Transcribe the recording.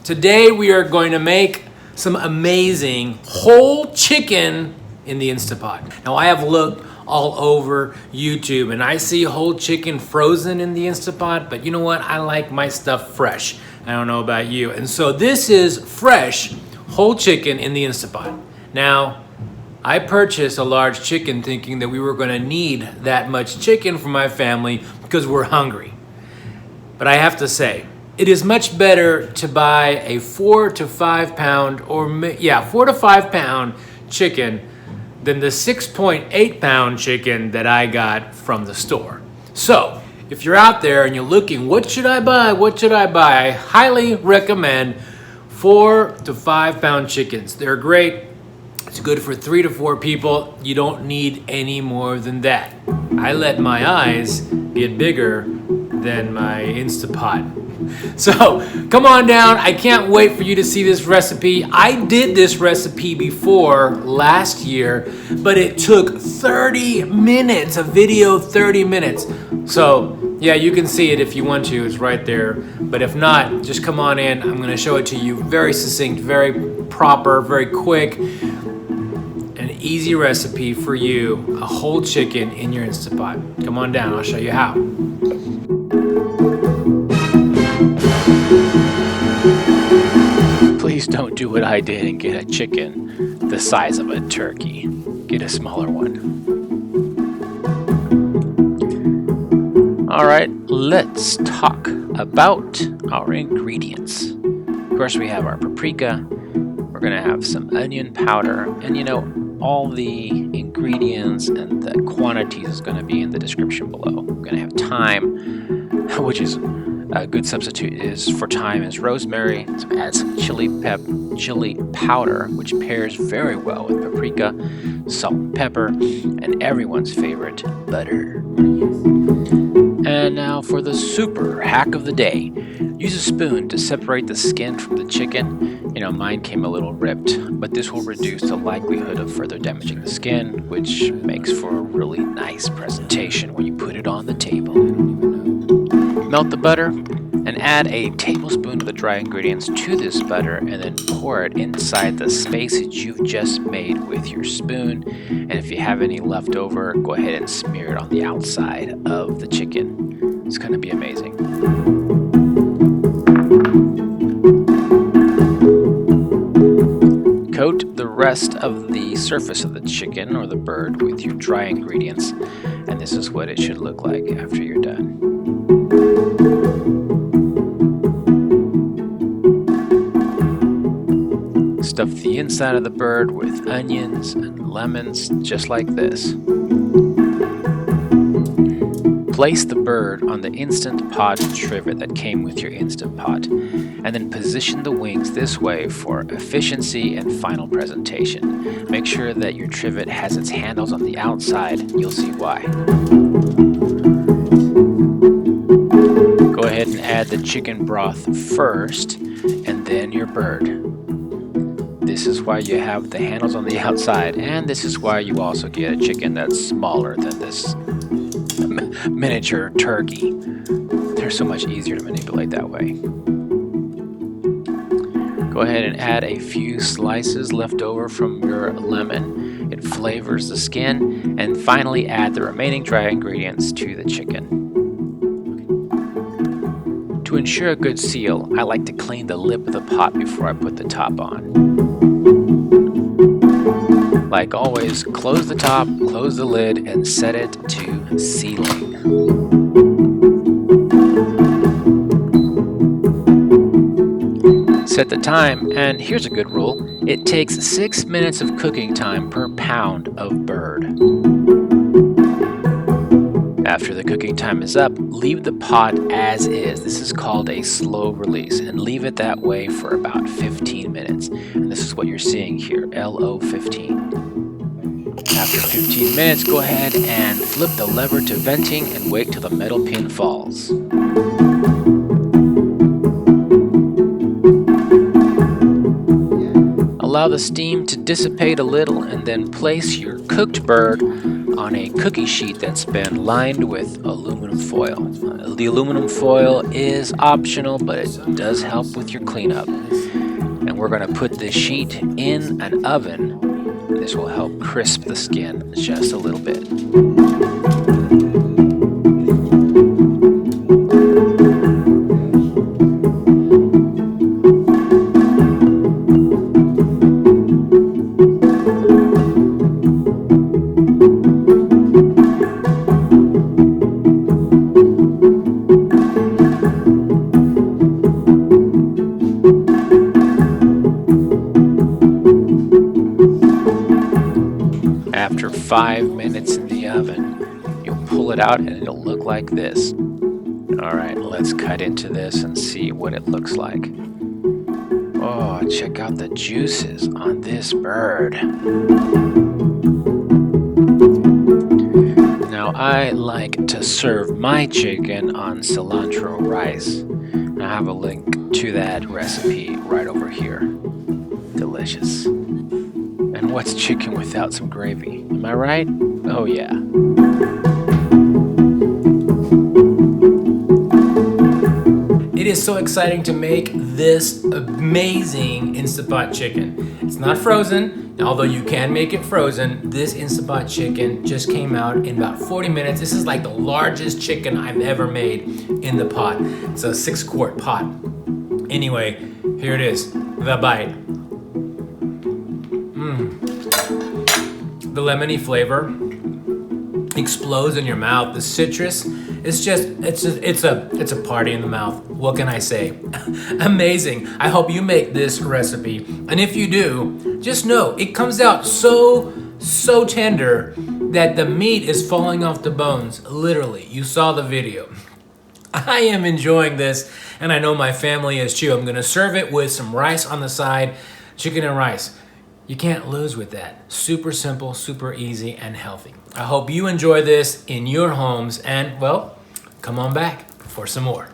Today we are going to make some amazing whole chicken in the Instapot. Now I have looked all over YouTube and I see whole chicken frozen in the Instapot, but you know what? I like my stuff fresh. I don't know about you. And so this is fresh whole chicken in the Instapot. Now, I purchased a large chicken thinking that we were going to need that much chicken for my family because we're hungry. But I have to say, it is much better to buy a 4 to 5 pound or 4 to 5 pound chicken than the 6.8 pound chicken that I got from the store. So if you're out there and you're looking, what should I buy? What should I buy? I highly recommend 4 to 5 pound chickens. They're great. It's good for 3 to 4 people. You don't need any more than that. I let my eyes get bigger than my Instapot. So come on down. I can't wait for you to see this recipe. I did this recipe before last year, but it took 30 minutes, a video 30 minutes. So yeah, you can see it if you want to, it's right there. But if not, just come on in. I'm gonna show it to you very succinct, very proper, very quick. An easy recipe for you, a whole chicken in your Instapot. Come on down, I'll show you how. Please don't do what I did and get a chicken the size of a turkey. Get a smaller one. All right, let's talk about our ingredients. First, we have our paprika. We're gonna have some onion powder, and you know, all the ingredients and the quantities is gonna be in the description below. We're gonna have thyme, which is a good substitute for thyme is rosemary. So add some chili powder, which pairs very well with paprika, salt and pepper, and everyone's favorite, butter. And now for the super hack of the day. Use a spoon to separate the skin from the chicken. You know, mine came a little ripped, but this will reduce the likelihood of further damaging the skin, which makes for a really nice presentation when you put it on the table. Melt the butter and add a tablespoon of the dry ingredients to this butter and then pour it inside the space that you've just made with your spoon. And if you have any left over, go ahead and smear it on the outside of the chicken. It's going to be amazing. Coat the rest of the surface of the chicken or the bird with your dry ingredients, and this is what it should look like after you're done. Stuff the inside of the bird with onions and lemons, just like this. Place the bird on the Instant Pot trivet that came with your Instant Pot, and then position the wings this way for efficiency and final presentation. Make sure that your trivet has its handles on the outside. You'll see why. Go ahead and add the chicken broth first, and then your bird. This is why you have the handles on the outside, and this is why you also get a chicken that's smaller than this miniature turkey. They're so much easier to manipulate that way. Go ahead and add a few slices left over from your lemon. It flavors the skin. And finally add the remaining dry ingredients to the chicken. To ensure a good seal, I like to clean the lip of the pot before I put the top on. Like always, close the top, close the lid, and set it to sealing. Set the time, and here's a good rule. It takes 6 minutes of cooking time per pound of bird. After the cooking time is up, leave the pot as is. This is called a slow release, and leave it that way for about 15 minutes. And this is what you're seeing here, LO 15. After 15 minutes, go ahead and flip the lever to venting and wait till the metal pin falls. Allow the steam to dissipate a little and then place your cooked bird on a cookie sheet that's been lined with aluminum foil. The aluminum foil is optional, but it does help with your cleanup. And we're going to put this sheet in an oven. This will help crisp the skin just a little bit. After 5 minutes in the oven, you'll pull it out and it'll look like this. All right, let's cut into this and see what it looks like. Oh, check out the juices on this bird. Now, I like to serve my chicken on cilantro rice. And I have a link to that recipe right over here. Delicious. And what's chicken without some gravy? Am I right? Oh yeah. It is so exciting to make this amazing Instant Pot chicken. It's not frozen, although you can make it frozen. This Instant Pot chicken just came out in about 40 minutes. This is like the largest chicken I've ever made in the pot. It's a 6-quart pot. Anyway, here it is, the bite. The lemony flavor explodes in your mouth. The citrus, it's a party in the mouth. What can I say? Amazing. I hope you make this recipe. And if you do, just know it comes out so tender that the meat is falling off the bones. Literally, you saw the video. I am enjoying this, and I know my family is too. I'm gonna serve it with some rice on the side, chicken and rice. You can't lose with that. Super simple, super easy, and healthy. I hope you enjoy this in your homes, and well, come on back for some more.